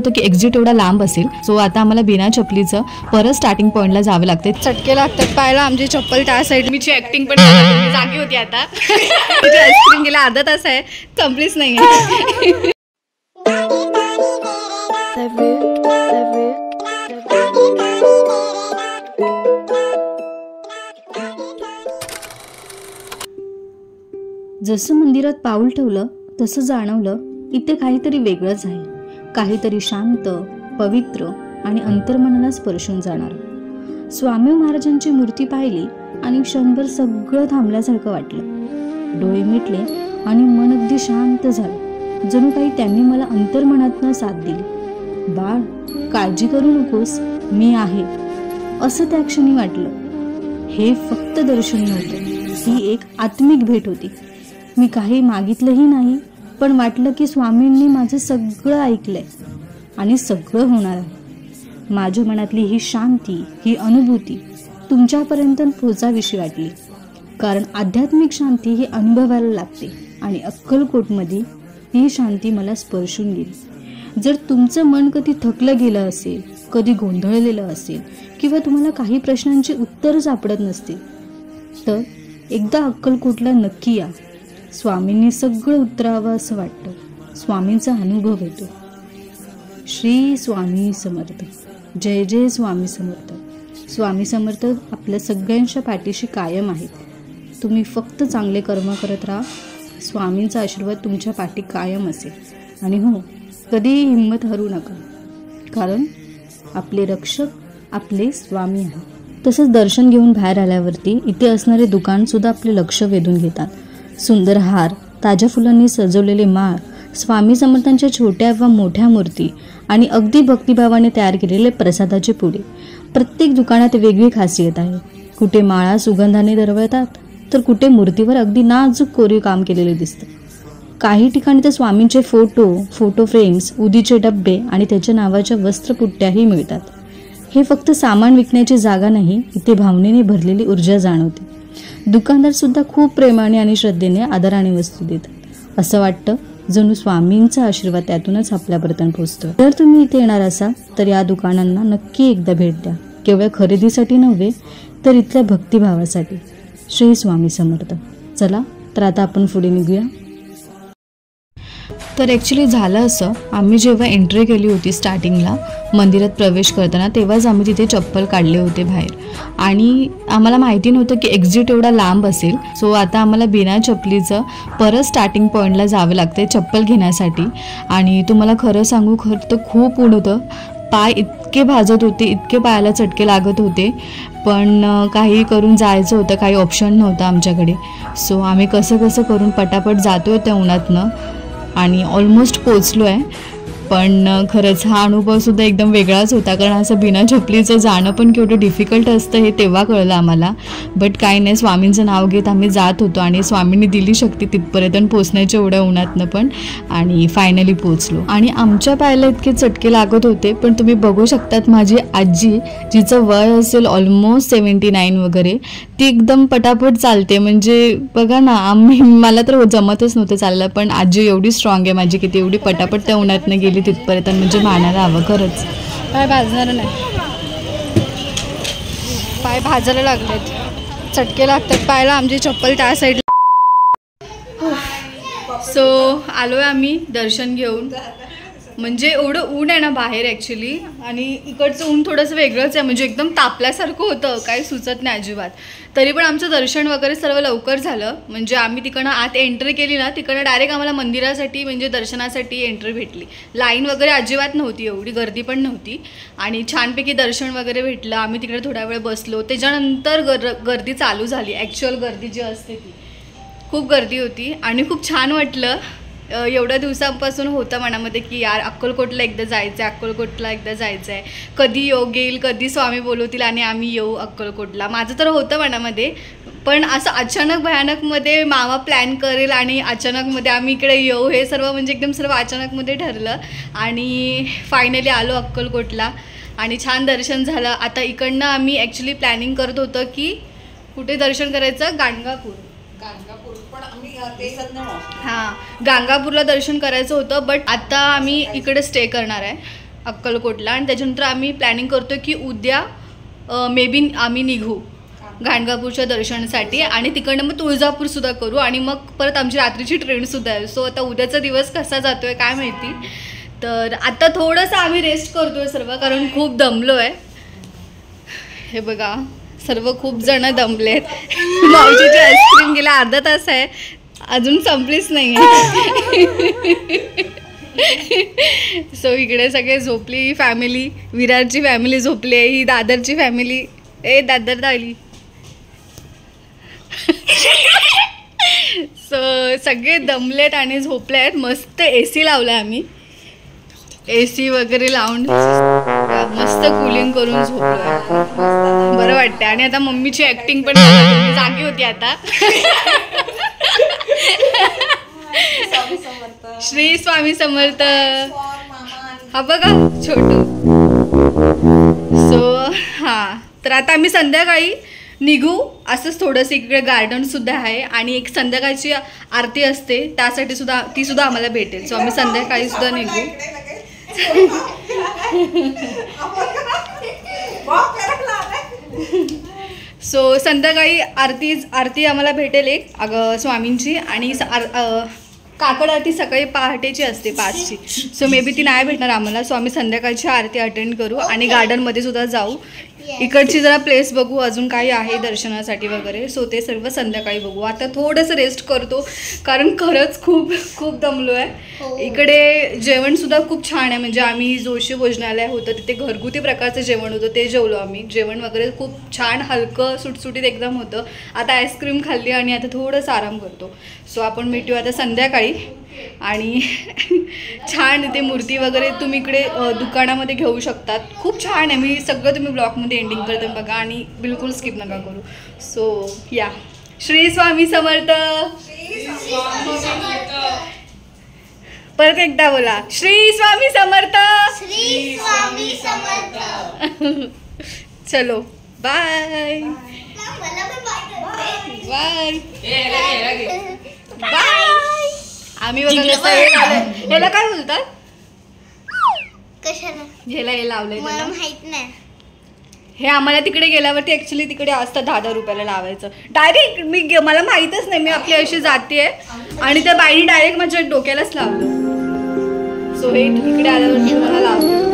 नव्हतं की एक्झिट एवढा लांब असेल. सो आता आम्हाला बिना चपलीचं परत स्टार्टिंग पॉईंटला जावे लागते. चटके लागतात पाहायला. आमची चप्पल त्या साईड. मीची ऍक्टिंग पण जागी होती. आता आईस्क्रीम गेला अर्धा तास आहे, संपलीच नाही. जसं मंदिरात पाऊल ठेवलं तसं जाणवलं इथे काहीतरी वेगळंच आहे. काहीतरी शांत, पवित्र आणि अंतर्मनाला स्पर्शून जाणार. स्वामी महाराजांची मूर्ती पाहिली आणि क्षणभर सगळं थांबल्यासारखं वाटलं. डोळे मिटले आणि मन अगदी शांत झालं. जणू काही त्यांनी मला अंतर्मनातनं साथ दिली. बाळ, काळजी करू नकोस, मी आहे, असं त्या क्षणी वाटलं. हे फक्त दर्शन नव्हतं, ही एक आत्मिक भेट होती. मी काही मागितलंही नाही, पण वाटलं की स्वामींनी माझं सगळं ऐकलंय आणि सगळं होणार आहे. माझ्या मनातली ही शांती, ही अनुभूती तुमच्यापर्यंत पोहोचावीशी वाटली. कारण आध्यात्मिक शांती ही अनुभवायला लागते आणि अक्कलकोटमध्ये ही शांती मला स्पर्शून गेली. जर तुमचं मन कधी थकलं गेलं असेल, कधी गोंधळलेलं असेल किंवा तुम्हाला काही प्रश्नांची उत्तरं सापडत नसतील, तर एकदा अक्कलकोटला नक्की या. स्वामींनी सगळं उतरावं असं वाटतं. स्वामींचा अनुभव येतो. श्री स्वामी समर्थ. जय जय स्वामी समर्थ. स्वामी समर्थ आपल्या सगळ्यांच्या पाठीशी कायम आहेत. तुम्ही फक्त चांगले कर्म करत राहा. स्वामींचा आशीर्वाद तुमच्या पाठी कायम असेल. आणि हो, कधीही हिंमत हरू नका, कारण आपले रक्षक आपले स्वामी आहेत. तसंच दर्शन घेऊन बाहेर आल्यावरती इथे असणारे दुकानसुद्धा आपले लक्ष वेधून घेतात. सुंदर हार, ताज्या फुलांनी सजवलेले माळ, स्वामी समर्थांच्या छोट्या व मोठ्या मूर्ती आणि अगदी भक्तिभावाने तयार केलेले प्रसादाचे पुडे. प्रत्येक दुकानात वेगळी खासियत आहे. कुठे माळा सुगंधाने दरवळतात, तर कुठे मूर्तीवर अगदी नाजूक कोरीव काम केलेले दिसतं. काही ठिकाणी तर स्वामींचे फोटो फ्रेम्स, उदीचे डब्बे आणि त्याच्या नावाच्या वस्त्रपुट्ट्याही मिळतात. हे फक्त सामान विकण्याची जागा नाही, इथे भावनेने भरलेली ऊर्जा जाणवते. दुकानदार सुद्धा खूप प्रेमाने आणि श्रद्धेने आदराने वस्तू देतात. असं वाटतं जणू स्वामींचा आशीर्वाद त्यातूनच आपल्यापर्यंत पोहोचतो. जर तुम्ही इथे येणार असाल तर या दुकानांना नक्की एकदा भेट द्या. केवळ खरेदीसाठी नव्हे, तर इथल्या भक्तिभावासाठी. श्री स्वामी समर्थ. चला तर आता आपण पुढे निघूया. तर ॲक्च्युली झालं असं, आम्ही जेव्हा एंट्री केली होती स्टार्टिंगला मंदिरात प्रवेश करताना, तेव्हाच आम्ही तिथे चप्पल काढले होते बाहेर आणि आम्हाला माहिती नव्हतं की एक्झिट एवढा लांब असेल. सो आता आम्हाला बिना चपलीचं परत स्टार्टिंग पॉईंटला जावं लागते चप्पल घेण्यासाठी. आणि तुम्हाला खरं सांगू, खरं तर खूप ऊन होतं. पाय इतके भाजत होते, इतके पायाला चटके लागत होते, पण काही करून जायचं होतं, काही ऑप्शन नव्हतं आमच्याकडे. सो आम्ही कसं करून पटापट जातो त्या उन्हातनं आणि ऑलमोस्ट पोचलो आहे. पण खरंच हा अनुभवसुद्धा एकदम वेगळाच होता, कारण असं बिना चपलीचं जाणं पण केवढं डिफिकल्ट असतं हे तेव्हा कळलं आम्हाला. बट काही नाही, स्वामींचं नाव घेत आम्ही जात होतो आणि स्वामींनी दिली शक्ती तिथपर्यंत पोचण्याच्या एवढ्या उन्हातनं पण. आणि फायनली पोचलो. आणि आमच्या पायाला इतके चटके लागत होते, पण तुम्ही बघू शकतात माझी आजी, जिचं वय असेल ऑलमोस्ट 79 वगैरे, ती एकदम पटापट चालते. म्हणजे बघा ना, मला तर जमतच नव्हतं चाललं, पण आजी एवढी स्ट्रॉंग आहे माझी की ती एवढी पटापट त्या उन्हातनं गेली तिथपर्यंत. म्हणजे मानायला हवं खरंच. पाय भाजणार नाही, पाय भाजायला लागलेत, चटके लागतात पायाला. आमची चप्पल त्या साईडला. सो आलो आहे आम्ही दर्शन घेऊन. म्हणजे एवढं ऊन आहे ना बाहेर ॲक्च्युली, आणि इकडचं ऊन थोडंसं वेगळंच आहे. म्हणजे एकदम तापल्यासारखं होतं, काही सुचत नाही अजिबात. तरी पण आमचं दर्शन वगैरे सर्व लवकर झालं. म्हणजे आम्ही तिकडनं आत एंट्री केली ना, तिकडनं डायरेक्ट आम्हाला मंदिरासाठी म्हणजे दर्शनासाठी एंट्री भेटली. लाईन वगैरे अजिबात नव्हती, एवढी गर्दी पण नव्हती आणि छानपैकी दर्शन वगैरे भेटलं. आम्ही तिकडे थोडा वेळ बसलो. त्याच्यानंतर गर्दी चालू झाली. ॲक्च्युअल गर्दी जी असते ती खूप गर्दी होती आणि खूप छान वाटलं. एवढ्या दिवसांपासून होतं मनामध्ये की यार अक्कलकोटला एकदा जायचं आहे, अक्कलकोटला एकदा जायचं आहे. कधी योग येईल, कधी स्वामी बोलवतील आणि आम्ही येऊ अक्कलकोटला. माझं तर होतं मनामध्ये, पण असं अचानक भयानकमध्ये मामा प्लॅन करेल आणि अचानकमध्ये आम्ही इकडे येऊ, हे सर्व म्हणजे एकदम सर्व अचानकमध्ये ठरलं. आणि फायनली आलो अक्कलकोटला आणि छान दर्शन झालं. आता इकडनं आम्ही ॲक्च्युली प्लॅनिंग करत होतं की कुठे दर्शन करायचं, गाणगापूर. हां, गाणगापूरला दर्शन करायचं होतं, बट आता आम्ही इकडे स्टे करणार आहे. अक्कलकोटला. आणि त्याच्यानंतर आम्ही प्लॅनिंग करतो की उद्या मे बी आम्ही निघू गाणगापूरच्या दर्शनासाठी आणि तिकडनं मग तुळजापूरसुद्धा करू आणि मग परत आमची रात्रीची ट्रेनसुद्धा आहे. सो आता उद्याचा दिवस कसा जातो आहे काय माहिती. तर आता थोडंसं आम्ही रेस्ट करतो आहे सर्व, कारण खूप दमलो आहे. हे बघा सर्व खूप जण दमले आहेत. मावशीची आईस्क्रीम गेला अर्धा तास आहे, अजून संपलीच नाही आहे. सो इकडे सगळे झोपली फॅमिली, विरारची फॅमिली झोपली आहे, ही दादरची फॅमिली. दादर दाली. सो सगळे दमलेत आणि झोपले आहेत. मस्त AC लावला आम्ही, AC वगैरे लावून मस्त कूलिंग करून झोपलो. बरं वाटतं. आणि आता मम्मीची ॲक्टिंग पण जागी होती आता. श्री स्वामी समर्थ. हा बघा छोटू. सो हां, तर आता आम्ही संध्याकाळी निघू. असंच थोडंसं इकडे गार्डनसुद्धा आहे आणि एक संध्याकाळची आरती असते, त्यासाठी सुद्धा ती सुद्धा आम्हाला भेटेल. सो आम्ही संध्याकाळी सुद्धा निघू. सो संध्याकाळी आरती आम्हाला भेटेल एक स्वामींची. आणि काकड आरती सकाळी पहाटेची असते 5ची. सो मे बी ती नाही भेटणार आम्हाला. सो आम्ही संध्याकाळची आरती अटेंड करू आणि गार्डनमध्ये सुद्धा जाऊ. इकडची जरा प्लेस बघू, अजून काही आहे दर्शनासाठी वगैरे. सो ते सर्व संध्याकाळी बघू. आता थोडंसं रेस्ट करतो, कारण खरंच खूप खूप दमलो आहे. इकडे जेवणसुद्धा खूप छान आहे. म्हणजे आम्ही जोशी भोजनालय होतं तिथे घरगुती प्रकारचं जेवण होतं, ते जेवलो आम्ही. जेवण वगैरे खूप छान हलकं सुटसुटीत एकदम होतं. आता आईस्क्रीम खाल्ली आणि आता थोडंसं आराम करतो. सो आपण भेटू आता संध्याकाळी. आणि छान इथे मूर्ती वगैरे तुम्ही इकडे दुकानामध्ये घेऊ शकतात. खूप छान आहे. मी सगळं तुम्ही ब्लॉगमध्ये एंडिंग करते बघा आणि बिलकुल स्किप नका करू. सो या. श्री स्वामी समर्थ. परत एकदा बोला, श्री स्वामी समर्थ. श्री स्वामी समर्थ. चलो बाय बाय बाय. आम्ही ह्याला काय बोलतात, कशाला ह्याला हे लावलंय मला माहित नाही. हे आम्हाला तिकडे गेल्यावरती ॲक्च्युली तिकडे असतं 10-10 रुपयाला लावायचं डायरेक्ट. मला माहीतच नाही, मी आपली अशी जाते आणि त्या बाईने डायरेक्ट माझ्या डोक्यालाच लावलं. सो हे इकडे आल्यावरती मला लावलं.